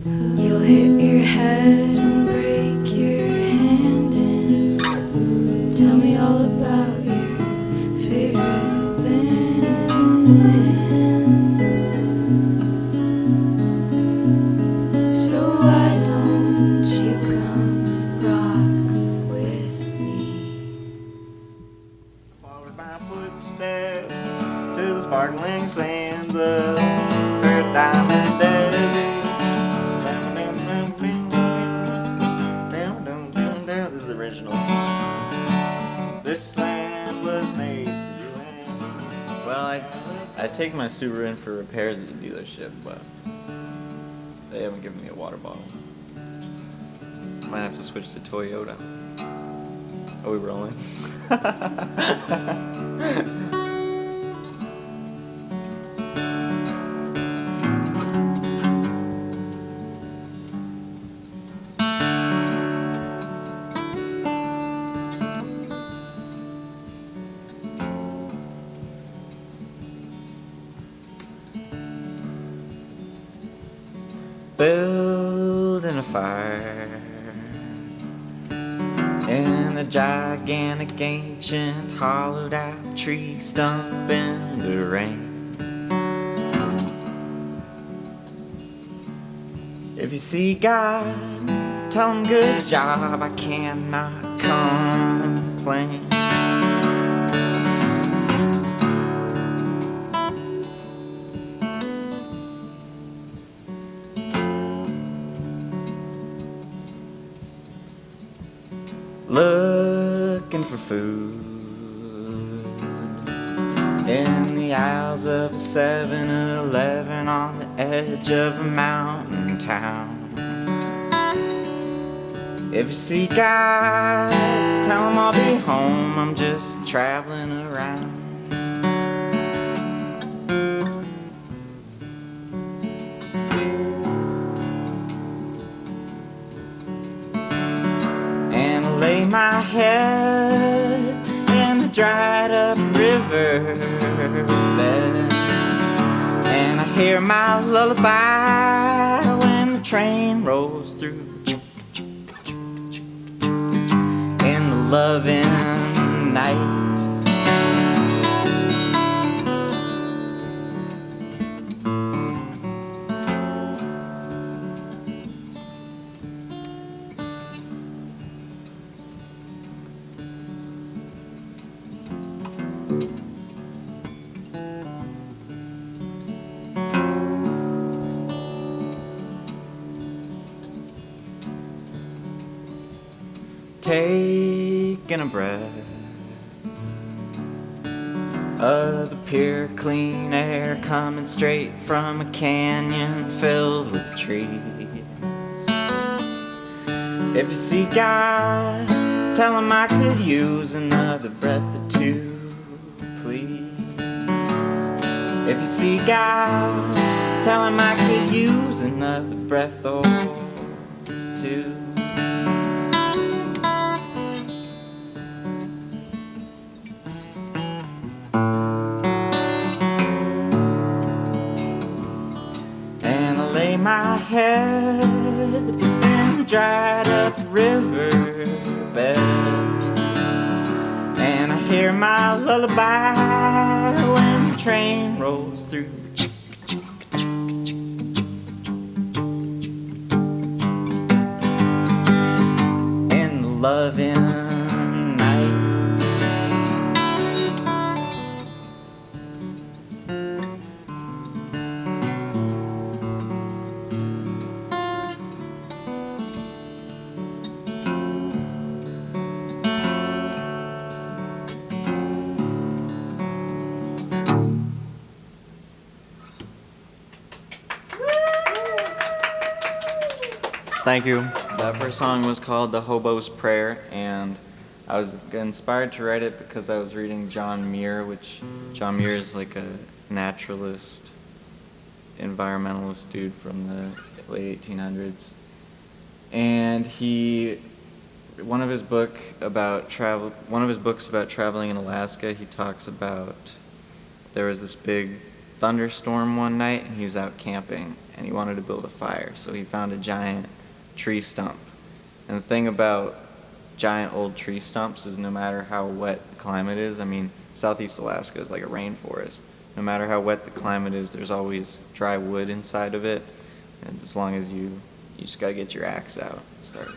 You'll hit your head and break your hand and tell me all about your favorite bands. So why don't you come rock with me? Followed my footsteps to the sparkling sands of Paradise Desert. This is original. This land was made for you and me. Well, I take my Subaru in for repairs at the dealership, but they haven't given me a water bottle. Might have to switch to Toyota. Are we rolling? Building a fire in a gigantic ancient hollowed out tree stump in the rain. If you see God, tell him good job, I cannot complain. Looking for food in the aisles of a 7-Eleven on the edge of a mountain town. If you see God, tell him I'll be home, I'm just traveling around. And I lay my head in a dried up river bed, and I hear my lullaby when the train rolls through in the loving night. Taking a breath of the pure clean air coming straight from a canyon filled with trees. If you see God, tell him I could use another breath or two, please. If you see God, tell him I could use another breath or two. And I lay my head in a dried up river bed, and I hear my lullaby when the train rolls through. In the loving night. Thank you. That first song was called The Hobo's Prayer, and I was inspired to write it because I was reading John Muir, which John Muir is like a naturalist, environmentalist dude from the late 1800s. And one of his books about traveling in Alaska, he talks about there was this big thunderstorm one night, and he was out camping, and he wanted to build a fire, so he found a giant tree stump. And the thing about giant old tree stumps is no matter how wet the climate is, I mean, Southeast Alaska is like a rainforest. No matter how wet the climate is, there's always dry wood inside of it. And as long as you just gotta get your axe out, start,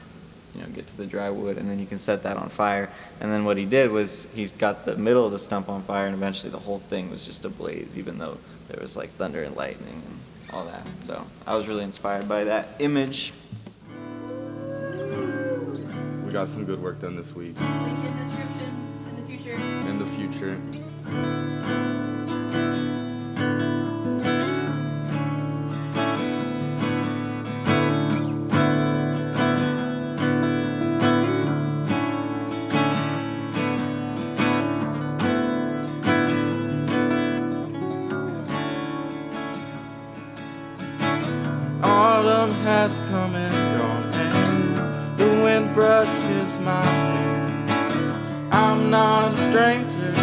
get to the dry wood, and then you can set that on fire. And then what he did was he's got the middle of the stump on fire, and eventually the whole thing was just ablaze, even though there was like thunder and lightning and all that. So I was really inspired by that image. We got some good work done this week. Link in description in the future. In the future. Autumn has come and gone, and the wind brushes my hair. I'm not a stranger to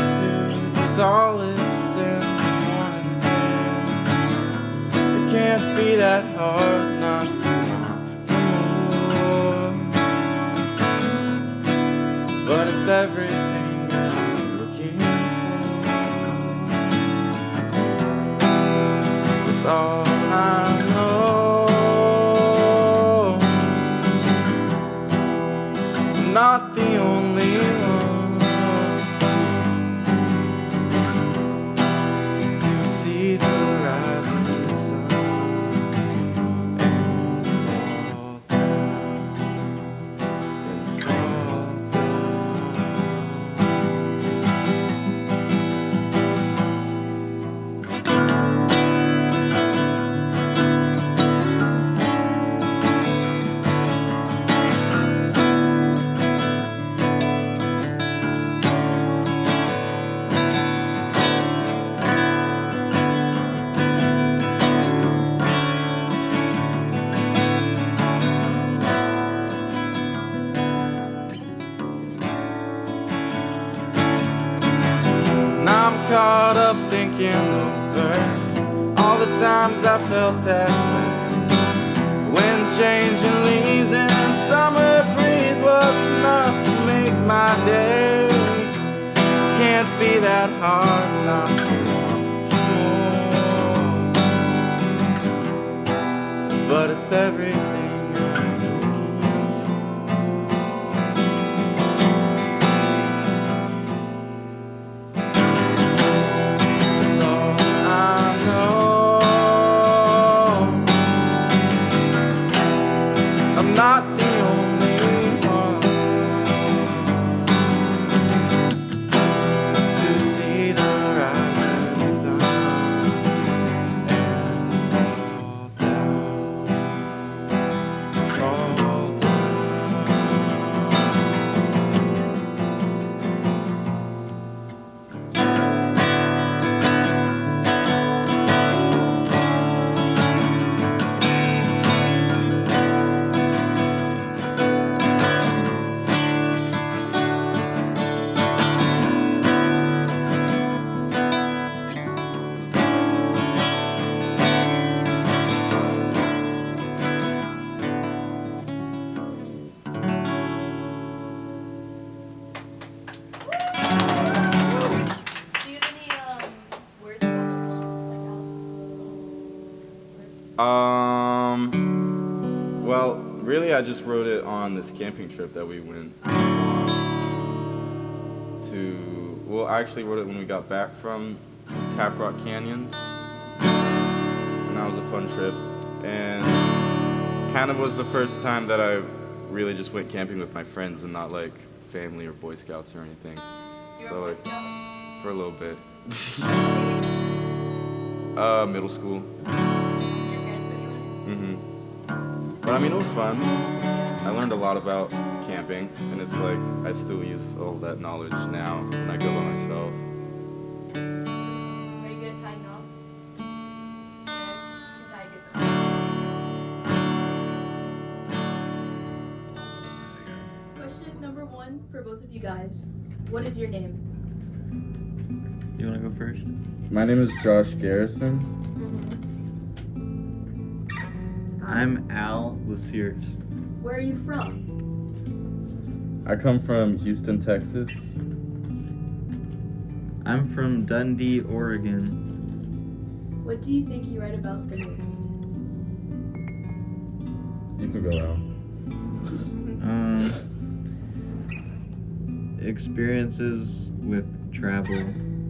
the solace in the morning air. It can't be that hard not to want for more, but it's everything I'm looking for. It's all I know. Not the only one to see the rising sun and fall down and fall down. And I'm caught up thinking over all the times I felt that way. Wind changing leaves and summer breeze was enough to make my day. Can't be that hard not to want more, but it's everything. I'm not the only one to see the rising sun and fall down. Do you have any words about that song? Like Well, really I just wrote it on this camping trip that we went to. Well, I actually wrote it when we got back from Caprock Canyons, and that was a fun trip, and kind of was the first time that I really just went camping with my friends and not like family or Boy Scouts or anything. You're So a Boy like Scouts? for a little bit. Middle school. Your parents put you in it? But I mean, it was fun. I learned a lot about camping, and it's like I still use all that knowledge now when I go by myself. Are you good at tying knots? Knots? You tie a good knot. Question number 1 for both of you guys. What is your name? you want to go first? My name is Josh Garrison. I'm Al Lasiert. Where are you from? I come from Houston, Texas. I'm from Dundee, Oregon. What do you think you write about the most? You can go out. Experiences with travel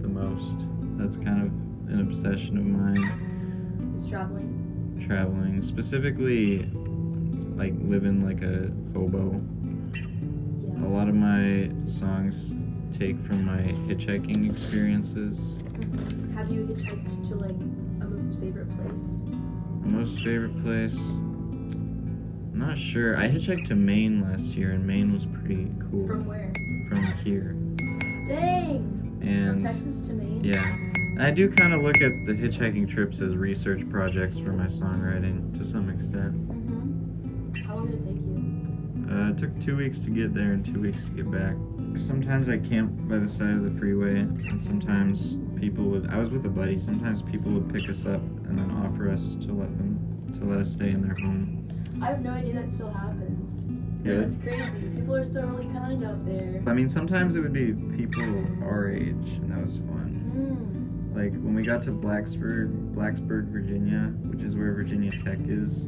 the most. That's kind of an obsession of mine. Is traveling? Traveling, specifically like living like a hobo. Yeah. A lot of my songs take from my hitchhiking experiences. Have you hitchhiked to like a most favorite place? My most favorite place? I'm not sure. I hitchhiked to Maine last year, and Maine was pretty cool. From where? From here. Dang! And From Texas to Maine? yeah. I do kind of look at the hitchhiking trips as research projects for my songwriting to some extent. How long did it take you? It took 2 weeks to get there and 2 weeks to get back. Sometimes I camped by the side of the freeway, and sometimes people would. I was with a buddy. Sometimes people would pick us up and then offer us to let us stay in their home. I have no idea that still happens. Yeah. That's crazy. People are still really kind out there. I mean, sometimes it would be people our age, and that was fun. Like when we got to Blacksburg, Virginia, which is where Virginia Tech is,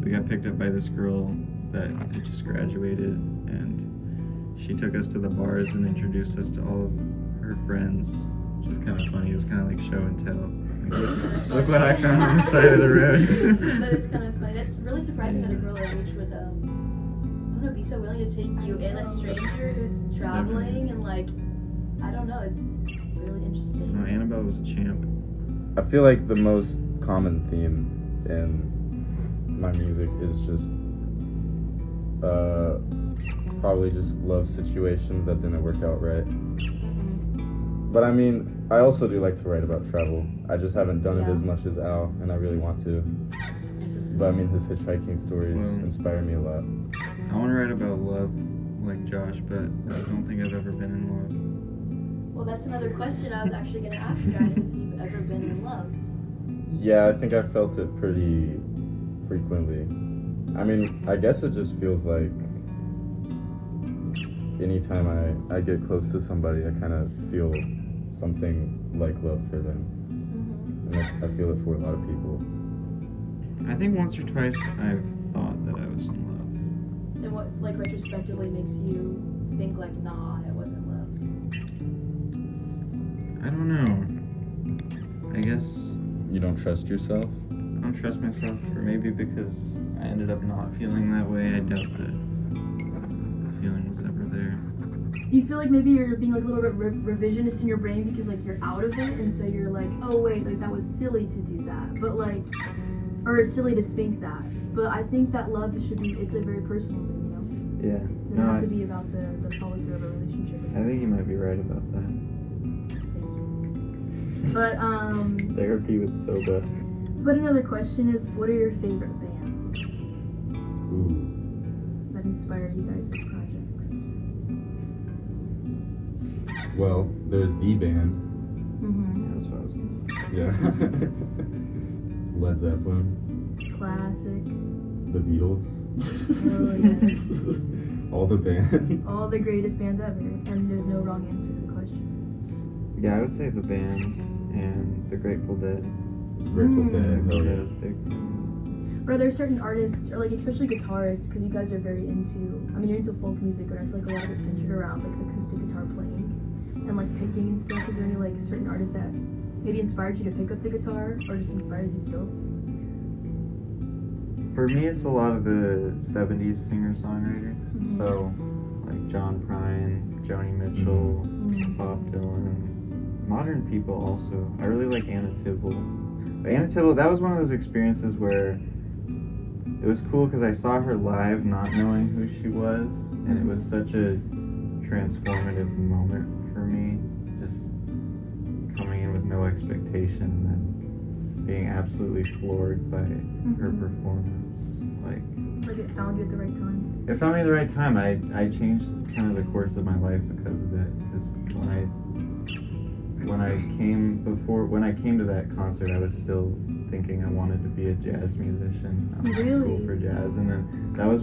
we got picked up by this girl that had just graduated, and she took us to the bars and introduced us to all of her friends, which is kind of funny. It was kind of like show and tell. Like, look what I found on the side of the road. That is kind of funny. That's really surprising that a girl our age would, I don't know, be so willing to take you in, a stranger who's traveling, and like, I don't know, it's really interesting. No, Annabelle was a champ. I feel like the most common theme in my music is just probably just love situations that didn't work out right. But I mean, I also do like to write about travel. I just haven't done it as much as Al, and I really want to. Interesting. But I mean, his hitchhiking stories inspire me a lot. I want to write about love like Josh, but I don't think I've ever been in love. Well, that's another question I was actually going to ask guys, if you've ever been in love. Yeah, I think I felt it pretty frequently. I mean, I guess it just feels like anytime I get close to somebody, I kind of feel something like love for them. And I feel it for a lot of people. I think once or twice I've thought that I was in love. And what, like, retrospectively makes you think, like, nah, it wasn't love? I don't know. I guess You don't trust yourself? I don't trust myself, or maybe because I ended up not feeling that way. I doubt that the feeling was ever there. Do you feel like maybe you're being like a little bit revisionist in your brain because like you're out of it, and so you're like, oh wait, like that was silly to do that, but like, or it's silly to think that. But I think that love should be, it's a very personal thing, you know? Yeah. It doesn't have to be about the follow through of a relationship. I think you might be right about that. But Therapy with Tilda. but another question is, what are your favorite bands Ooh. that inspire you guys' projects? Well, there's the band. Mm-hmm. That's what I was gonna say. Yeah. Led Zeppelin. Classic. The Beatles. Oh, yes. All the band. All the greatest bands ever, and there's no wrong answer to the question. Yeah, I would say the band and the Grateful Dead. Grateful Dead. Grateful Oh, Dead yeah. is big for me. But are there certain artists, or like especially guitarists, because you guys are very into, I mean you're into folk music, but I feel like a lot of it's centered around like acoustic guitar playing and like picking and stuff. Is there any like certain artists that maybe inspired you to pick up the guitar, or just inspires you still? For me, it's a lot of the 70s singer-songwriters. So, like John Prine, Joni Mitchell, Bob Dylan. Modern people also. I really like Anna Tibble. But Anna Tibble, that was one of those experiences where it was cool because I saw her live not knowing who she was, and it was such a transformative moment for me, just coming in with no expectation and then being absolutely floored by her performance. Like it found you at the right time. It found me at the right time. I changed kind of the course of my life because of it. Because when I when I came to that concert, I was still thinking I wanted to be a jazz musician. I was in school for jazz, and then that was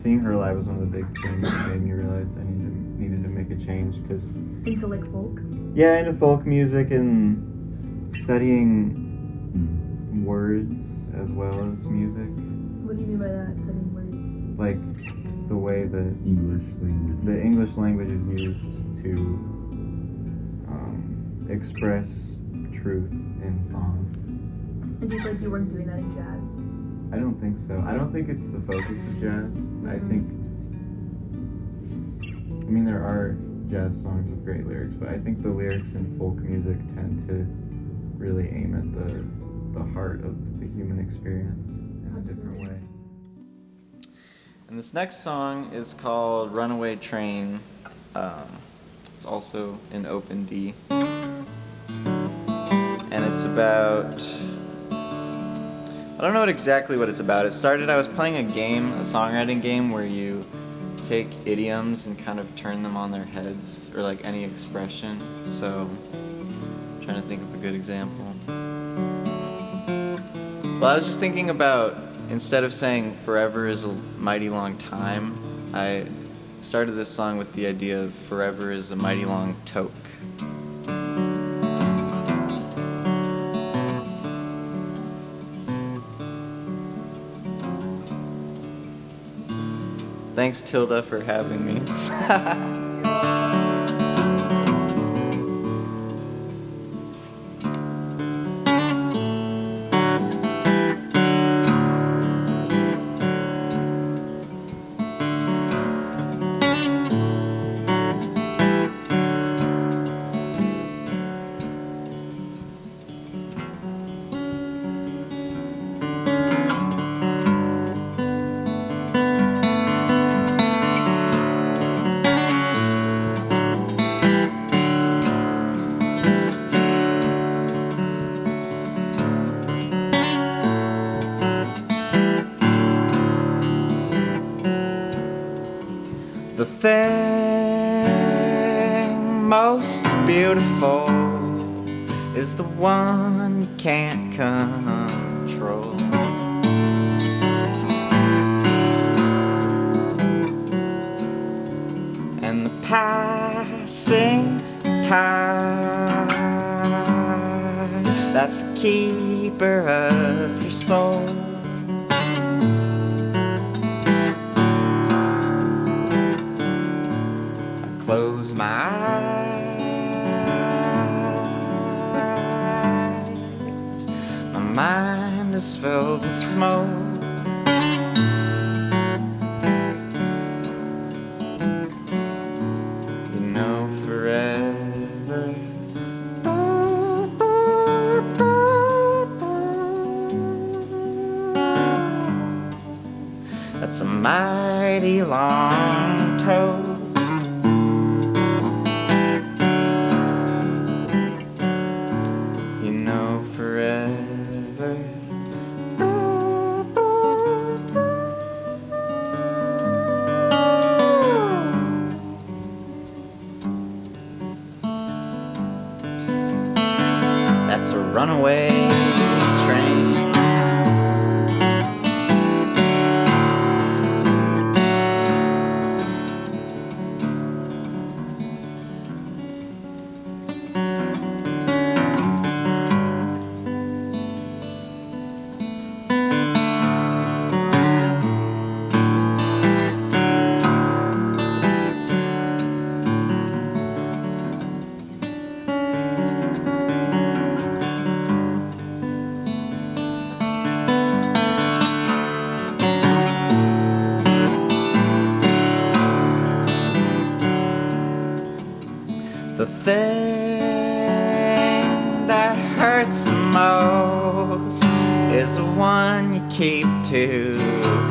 seeing her live was one of the big things that made me realize I needed to make a change, because Into like folk? yeah, into folk music and studying words as well as music. What do you mean by that, studying words? Like the way that the English language is used to express truth in song. And do you feel like you weren't doing that in jazz? I don't think so. I don't think it's the focus of jazz. I mean, there are jazz songs with great lyrics, but I think the lyrics in folk music tend to really aim at the heart of the human experience in a different way. And this next song is called Runaway Train. It's also in open D. And it's about, I don't know exactly what it's about. It started, I was playing a songwriting game where you take idioms and kind of turn them on their heads, or like any expression. So I'm trying to think of a good example. Well, I was just thinking about, instead of saying forever is a mighty long time, I started this song with the idea of forever is a mighty long toke. Thanks, Tilda, for having me. The thing most beautiful is the one you can't control. And the passing tide, that's the keeper of your soul. Close my eyes, my mind is filled with smoke. You know forever, that's a mighty long toke. That's a runaway train. The thing that hurts the most is the one you keep too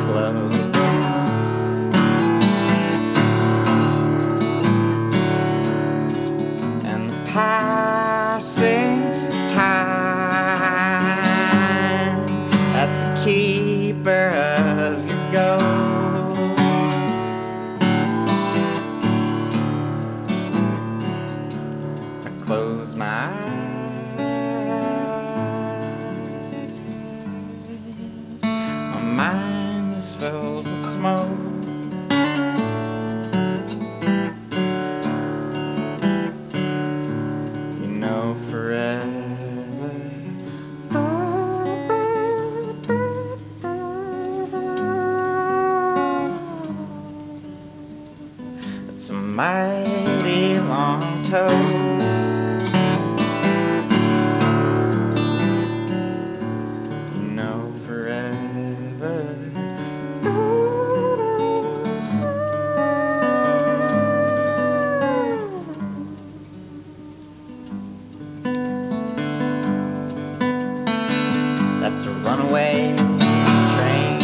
close. And the passing time, that's the keeper of your ghost. Close my eyes, mind is filled with smoke. You know forever. It's a mighty long toad. That's a runaway train.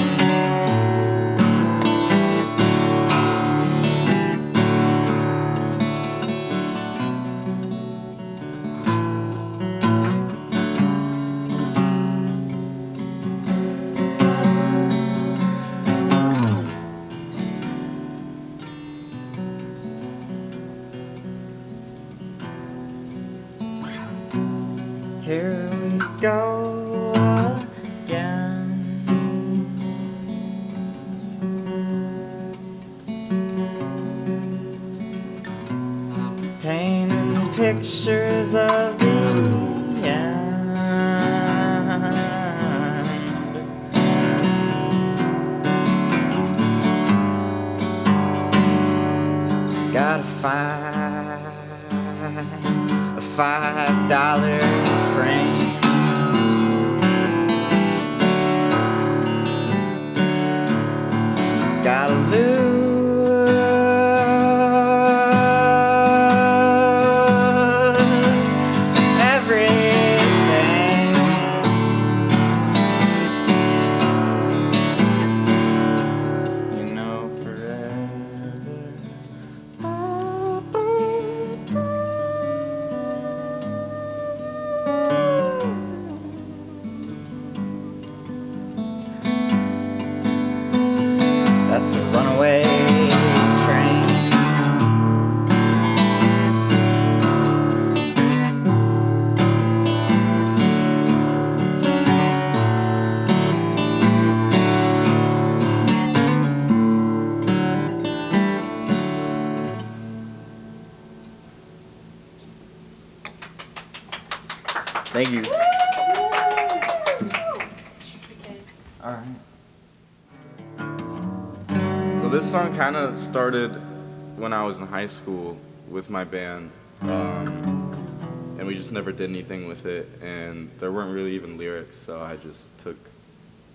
Here we go again. Painting pictures of the end. Gotta find a $5 frame. Gotta lose everything. You know forever. That's a runaway train. Thank you. All right. So this song kind of started when I was in high school with my band, and we just never did anything with it, and there weren't really even lyrics, so I just took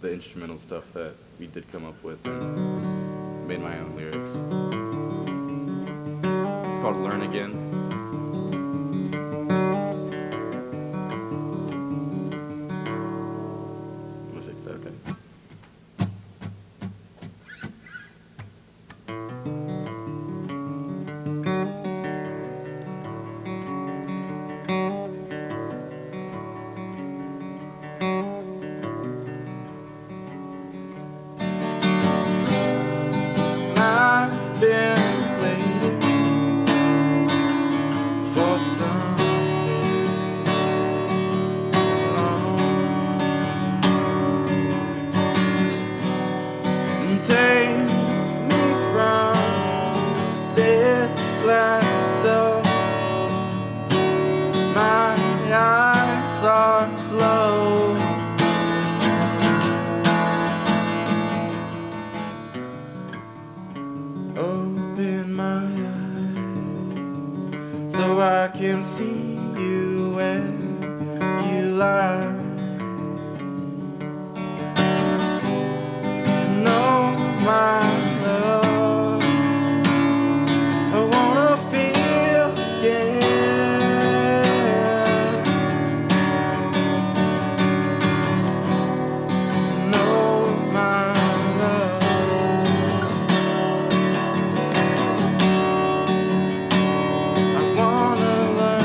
the instrumental stuff that we did come up with and made my own lyrics. It's called Learn Again. I'm gonna fix that, okay? I've been waiting for something too long. And take me from this plateau. My eyes are closed. Open my eyes so I can see you where you lie. Know my love, I wanna feel again. Know my love. I wanna learn.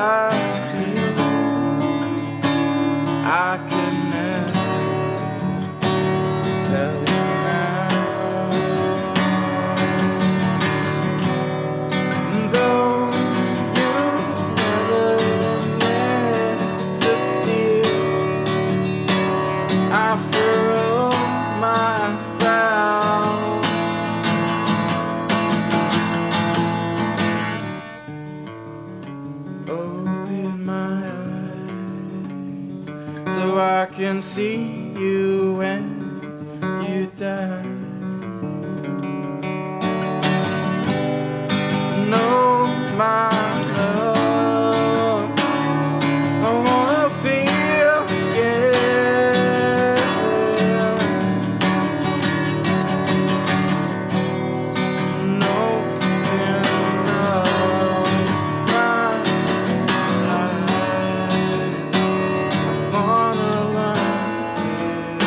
I feel. I can never tell you now. Though you never meant to steal, I furrow my brow. Open my eyes so I can see you when you die. Know my love, I wanna feel again. Know and love my life. I wanna learn it.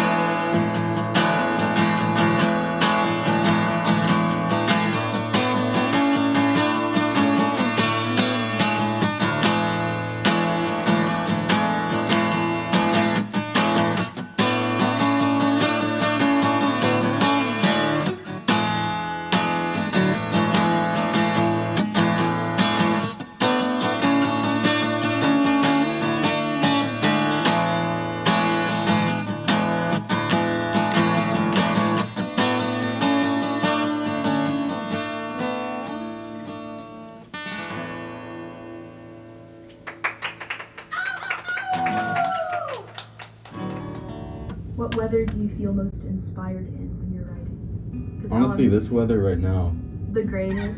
What weather do you feel most inspired in when you're writing? 'Cause Honestly, this weather right now, the grayness.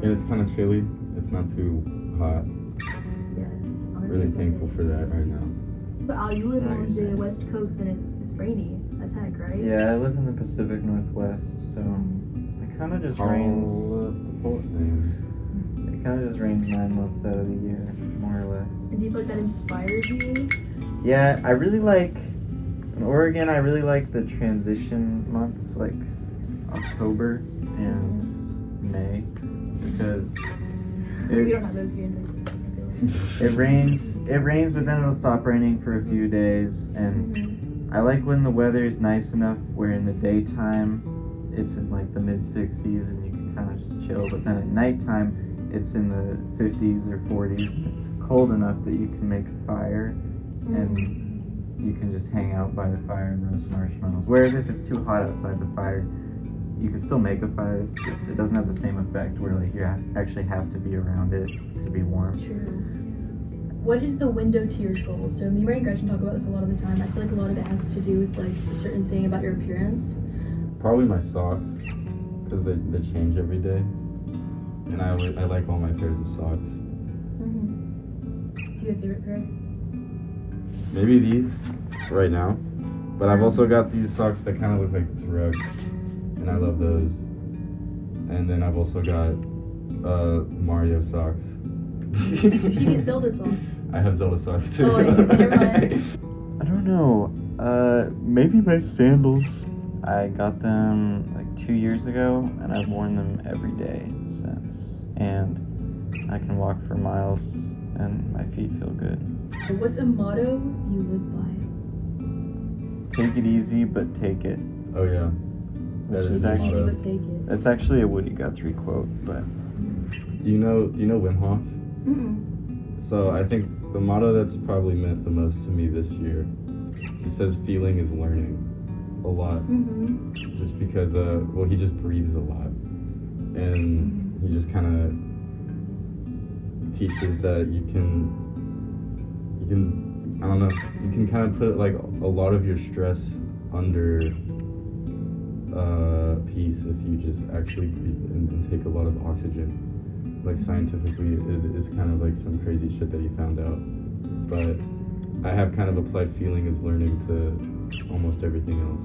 and it's kind of chilly. It's not too hot. Yes. I'm Really thankful for that right now. But Al, you live on Nice. the west coast and it's rainy as heck, right? Yeah, I live in the Pacific Northwest, so it kind of just Call rains. up the poet name. It kind of just rains 9 months out of the year, more or less. And do you feel like that inspires you? Yeah, I really like in Oregon. I really like the transition months, like October and May, because We it, don't have those here in Texas. I feel like. it rains. It rains, but then it'll stop raining for a few days, and Mhm. I like when the weather is nice enough where in the daytime it's in like the mid 60s and you can kind of just chill, but then at nighttime it's in the 50s or 40s and it's cold enough that you can make a fire and you can just hang out by the fire and roast marshmallows. Whereas if it's too hot outside the fire, you can still make a fire. It's just it doesn't have the same effect where like you actually have to be around it to be warm. True. What is the window to your soul? So me, Mary, and Gretchen talk about this a lot of the time. I feel like a lot of it has to do with like a certain thing about your appearance. Probably my socks, because they change every day, and I like all my pairs of socks. Mm-hmm. Do you have a favorite pair? Maybe these right now, but I've also got these socks that kind of look like this rug, and I love those. And then I've also got Mario socks. You should get Zelda socks. I have Zelda socks too. Oh, never mind. I don't know. Maybe my sandals. I got them like 2 years ago, and I've worn them every day since. And I can walk for miles, and my feet feel good. What's a motto you live by? Take it easy, but take it. Oh yeah, that Which is is the actually- Easy motto. but take it. That's actually a Woody Guthrie quote, but Do you know Wim Hof? Mm-mm. So I think the motto that's probably meant the most to me this year, he says feeling is learning a lot. Mm-hmm. Just because well, he just breathes a lot, and he just kind of teaches that you can I don't know, you can kind of put like a lot of your stress under peace if you just actually breathe and take a lot of oxygen. Like scientifically, it is kind of like some crazy shit that he found out, but I have kind of applied feeling as learning to almost everything else,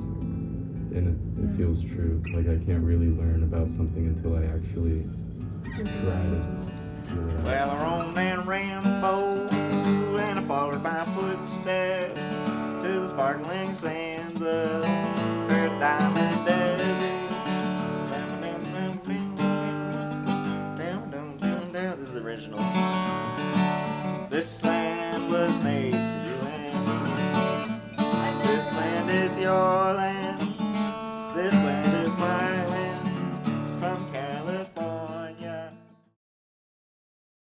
and it feels true. Like I can't really learn about something until I actually try it. well, I roamed and rambo, and I followed my footsteps to the sparkling sands of Paradise Desert. This is original. This land was made for you and me. This land is your land.